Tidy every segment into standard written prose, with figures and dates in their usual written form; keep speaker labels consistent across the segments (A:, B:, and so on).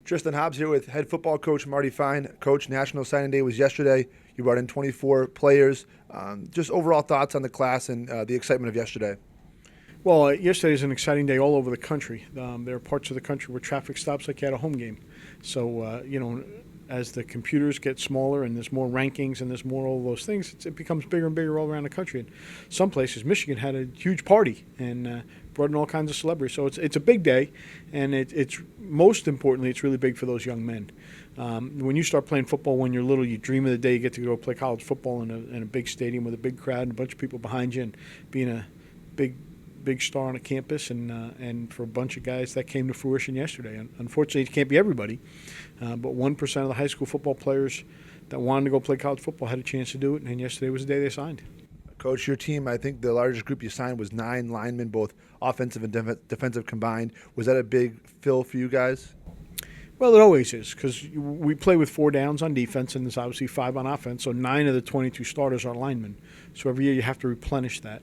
A: Tristan Hobbes here with head football coach Marty Fine. Coach, National Signing Day was yesterday. You brought in 24 players. Just overall thoughts on the class and the excitement of yesterday.
B: Well, yesterday is an exciting day all over the country. There are parts of the country where traffic stops like you had a home game. So, as the computers get smaller and there's more rankings and there's more all those things, it becomes bigger and bigger all around the country. And some places, Michigan had a huge party and brought in all kinds of celebrities. So it's a big day, and it's most importantly, it's really big for those young men. When you start playing football when you're little, you dream of the day you get to go play college football in a big stadium with a big crowd and a bunch of people behind you and being a big star on a campus, and for a bunch of guys that came to fruition yesterday. Unfortunately, it can't be everybody, but 1% of the high school football players that wanted to go play college football had a chance to do it, and yesterday was the day they signed.
A: Coach, your team, I think the largest group you signed was 9 linemen, both offensive and defensive combined. Was that a big fill for you guys?
B: Well, it always is, because we play with 4 downs on defense, and there's obviously 5 on offense, so 9 of the 22 starters are linemen. So every year you have to replenish that.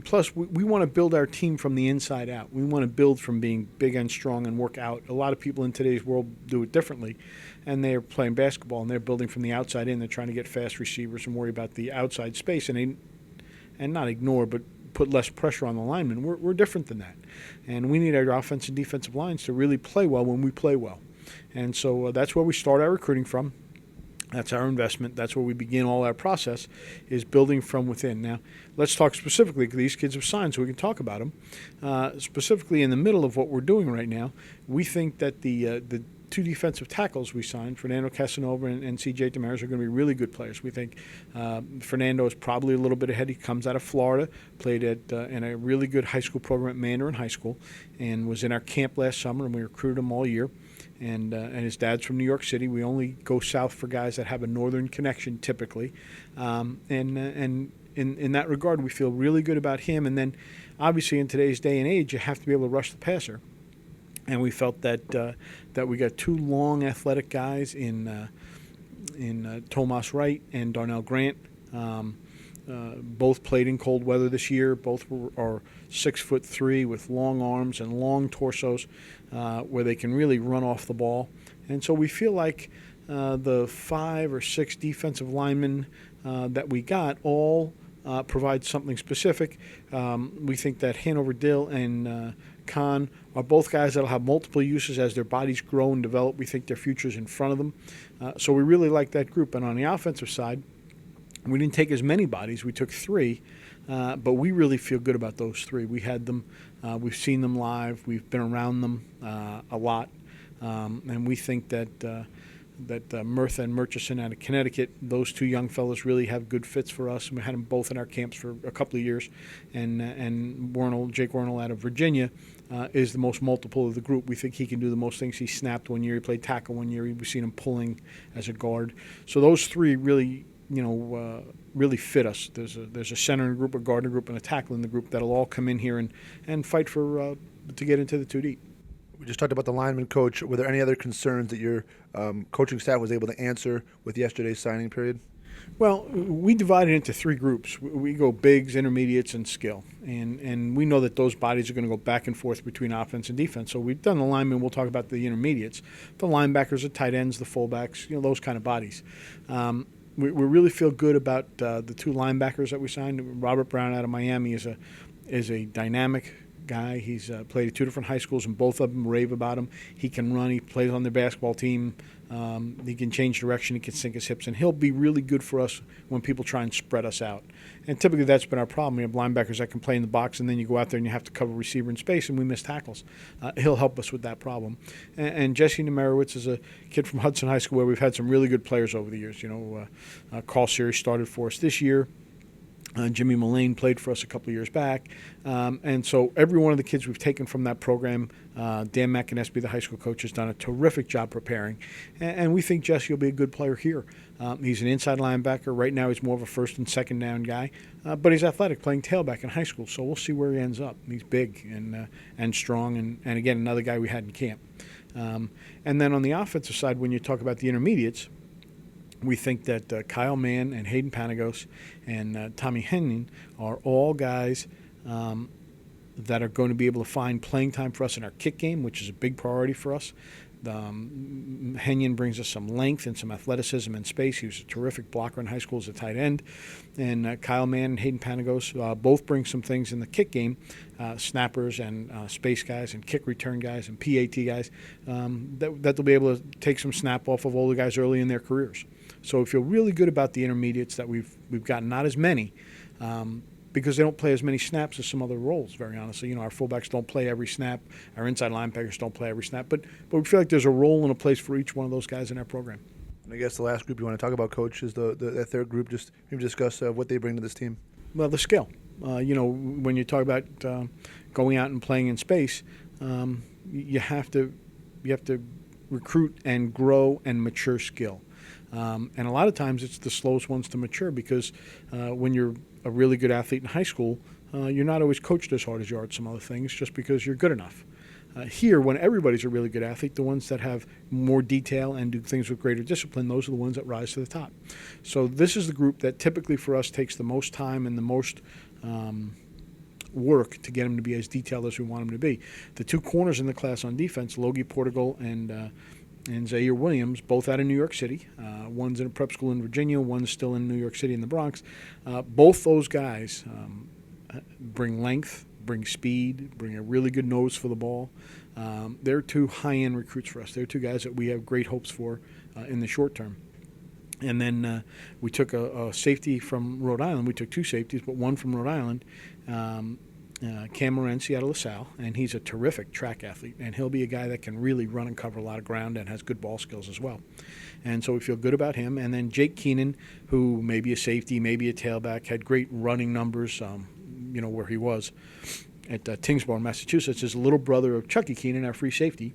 B: Plus, we want to build our team from the inside out. We want to build from being big and strong and work out. A lot of people in today's world do it differently, and they're playing basketball, and they're building from the outside in. They're trying to get fast receivers and worry about the outside space and not ignore, but put less pressure on the linemen. We're different than that, and we need our offense and defensive lines to really play well when we play well. And so that's where we start our recruiting from. That's our investment. That's where we begin all our process, is building from within. Now, let's talk specifically, because these kids have signed, so we can talk about them. Specifically in the middle of what we're doing right now, we think that the 2 defensive tackles we signed, Fernando Casanova and C.J. Damaris, are going to be really good players. We think Fernando is probably a little bit ahead. He comes out of Florida, played in a really good high school program at Mandarin High School, and was in our camp last summer, and we recruited him all year. And his dad's from New York City. We only go south for guys that have a northern connection typically. And in that regard, we feel really good about him. And then obviously in today's day and age, you have to be able to rush the passer. And we felt that we got 2 long athletic guys in Tomas Wright and Darnell Grant. Both played in cold weather this year. Both are 6'3" with long arms and long torsos, where they can really run off the ball. And so we feel like the 5 or 6 defensive linemen that we got all provide something specific. We think that Hanover Dill and Khan are both guys that will have multiple uses as their bodies grow and develop. We think their future's in front of them. So we really like that group. And on the offensive side, we didn't take as many bodies. We took 3, but we really feel good about those 3. We had them. We've seen them live. We've been around them a lot, and we think that Murtha and Murchison out of Connecticut, those 2 young fellows really have good fits for us. And we had them both in our camps for a couple of years. And Jake Wernell out of Virginia is the most multiple of the group. We think he can do the most things. He snapped one year. He played tackle one year. We've seen him pulling as a guard. So those 3 really really fit us. There's a center in the group, a guard in the group, and a tackle in the group that'll all come in here and fight for to get into the 2 deep.
A: We just talked about the lineman, Coach. Were there any other concerns that your coaching staff was able to answer with yesterday's signing period?
B: Well, we divided into 3 groups. We go bigs, intermediates, and skill. And we know that those bodies are going to go back and forth between offense and defense. So we've done the linemen. We'll talk about the intermediates. The linebackers, the tight ends, the fullbacks, those kind of bodies. We really feel good about the 2 linebackers that we signed. Robert Brown out of Miami is a dynamic guy. He's played at 2 different high schools, and both of them rave about him. He can run. He plays on their basketball team. He can change direction. He can sink his hips, and he'll be really good for us when people try and spread us out. And typically that's been our problem. We have linebackers that can play in the box, and then you go out there and you have to cover receiver in space, and we miss tackles. He'll help us with that problem. And Jesse Numeira is a kid from Hudson High School, where we've had some really good players over the years. Carl Series started for us this year. Jimmy Mullane played for us a couple of years back. And so every one of the kids we've taken from that program, Dan McInnesby, the high school coach, has done a terrific job preparing. And we think Jesse will be a good player here. He's an inside linebacker. Right now he's more of a first and second down guy. But he's athletic, playing tailback in high school. So we'll see where he ends up. He's big and strong. And again, another guy we had in camp. And then on the offensive side, when you talk about the intermediates, we think that Kyle Mann and Hayden Panagos and Tommy Henning are all guys that are going to be able to find playing time for us in our kick game, which is a big priority for us. Henyon brings us some length and some athleticism and space. He was a terrific blocker in high school as a tight end. And Kyle Mann and Hayden Panagos both bring some things in the kick game, snappers and space guys and kick return guys and PAT guys that they'll be able to take some snap off of older guys early in their careers. So we feel really good about the intermediates that we've gotten, not as many, because they don't play as many snaps as some other roles, very honestly. Our fullbacks don't play every snap. Our inside linebackers don't play every snap. But we feel like there's a role and a place for each one of those guys in our program.
A: And I guess the last group you want to talk about, Coach, is that third group. Just maybe discuss what they bring to this team.
B: Well, the skill. When you talk about going out and playing in space, you have to recruit and grow and mature skill. And a lot of times it's the slowest ones to mature because when you're a really good athlete in high school, you're not always coached as hard as you are at some other things just because you're good enough. Here, when everybody's a really good athlete, the ones that have more detail and do things with greater discipline, those are the ones that rise to the top. So this is the group that typically for us takes the most time and the most work to get them to be as detailed as we want them to be. The two corners in the class on defense, Logie Portugal and Zaire Williams, both out of New York City. One's in a prep school in Virginia, one's still in New York City in the Bronx. Both those guys bring length, bring speed, bring a really good nose for the ball. They're two high-end recruits for us. They're two guys that we have great hopes for in the short term. And then we took a safety from Rhode Island. We took two safeties, but one from Rhode Island, Cam Morency out of LaSalle, and he's a terrific track athlete, and he'll be a guy that can really run and cover a lot of ground and has good ball skills as well. And so we feel good about him. And then Jake Kenan, who may be a safety, maybe a tailback, had great running numbers, where he was at Tingsboro, Massachusetts, is a little brother of Chucky Kenan, our free safety.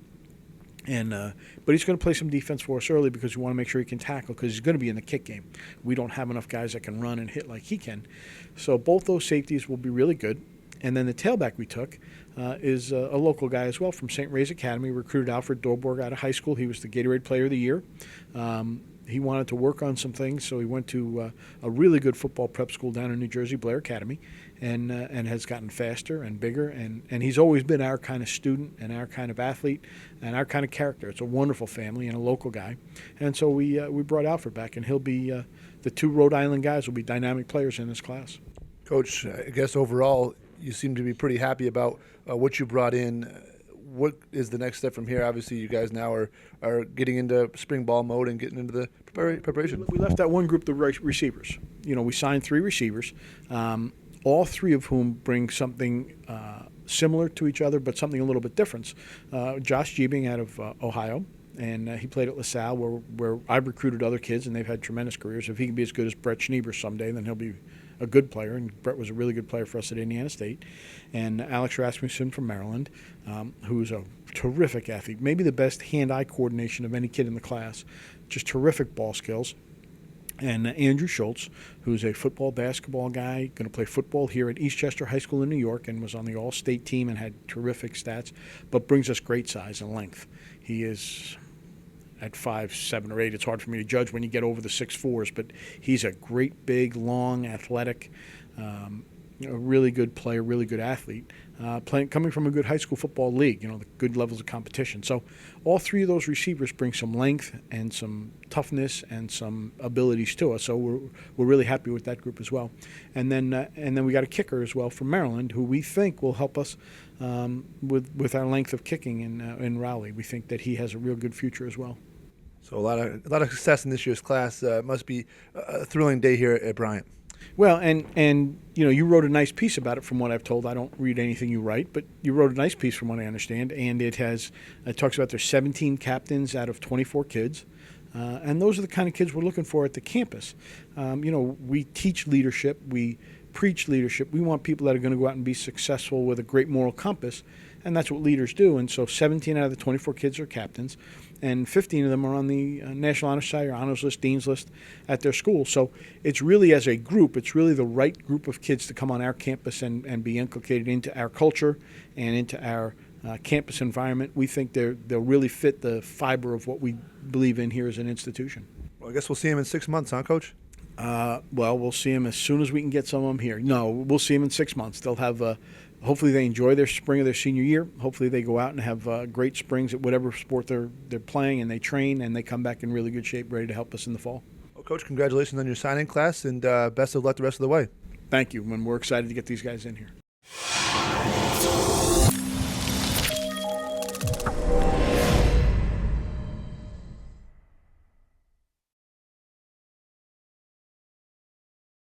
B: And but he's going to play some defense for us early because we want to make sure he can tackle because he's going to be in the kick game. We don't have enough guys that can run and hit like he can. So both those safeties will be really good. And then the tailback we took is a local guy as well from St. Ray's Academy, recruited Alfred Dorborg out of high school. He was the Gatorade Player of the Year. He wanted to work on some things, so he went to a really good football prep school down in New Jersey, Blair Academy, and has gotten faster and bigger. And he's always been our kind of student and our kind of athlete and our kind of character. It's a wonderful family and a local guy. And so we brought Alfred back, and he'll be the two Rhode Island guys will be dynamic players in this class.
A: Coach, I guess overall you seem to be pretty happy about what you brought in. What is the next step from here? Obviously, you guys now are getting into spring ball mode and getting into the preparation.
B: We left that one group, the receivers. We signed 3 receivers, all 3 of whom bring something similar to each other, but something a little bit different. Josh Jeebing out of Ohio, and he played at LaSalle, where I've recruited other kids, and they've had tremendous careers. If he can be as good as Brett Schnieber someday, then he'll be a good player, and Brett was a really good player for us at Indiana State. And Alex Rasmussen from Maryland, who's a terrific athlete, maybe the best hand-eye coordination of any kid in the class, just terrific ball skills. And Andrew Schultz, who's a football, basketball guy, going to play football here at Eastchester High School in New York and was on the all-state team and had terrific stats, but brings us great size and length. He is at 5'7" or 8". It's hard for me to judge when you get over the 6'4s", but he's a great, big, long, athletic, a really good player, really good athlete, coming from a good high school football league, the good levels of competition. So all 3 of those receivers bring some length and some toughness and some abilities to us. So we're really happy with that group as well. And then we got a kicker as well from Maryland, who we think will help us with our length of kicking in Raleigh. We think that he has a real good future as well.
A: So a lot of success in this year's class. Must be a thrilling day here at Bryant.
B: Well, and you wrote a nice piece about it from what I've told. I don't read anything you write, but you wrote a nice piece from what I understand, and it talks about there's 17 captains out of 24 kids, and those are the kind of kids we're looking for at the campus. We teach leadership, we preach leadership. We want people that are going to go out and be successful with a great moral compass, and that's what leaders do. And so 17 out of the 24 kids are captains, and 15 of them are on the National Honor Society or Honors List, Dean's List at their school. So it's really, as a group, it's really the right group of kids to come on our campus and be inculcated into our culture and into our campus environment. We think they'll really fit the fiber of what we believe in here as an institution.
A: Well, I guess we'll see him in 6 months, huh, Coach?
B: Well, we'll see him as soon as we can get some of them here. No, we'll see him in 6 months. They'll have a hopefully they enjoy their spring of their senior year. Hopefully they go out and have great springs at whatever sport they're playing, and they train and they come back in really good shape, ready to help us in the fall.
A: Well, Coach, congratulations on your signing class, and best of luck the rest of the way.
B: Thank you, and we're excited to get these guys in here.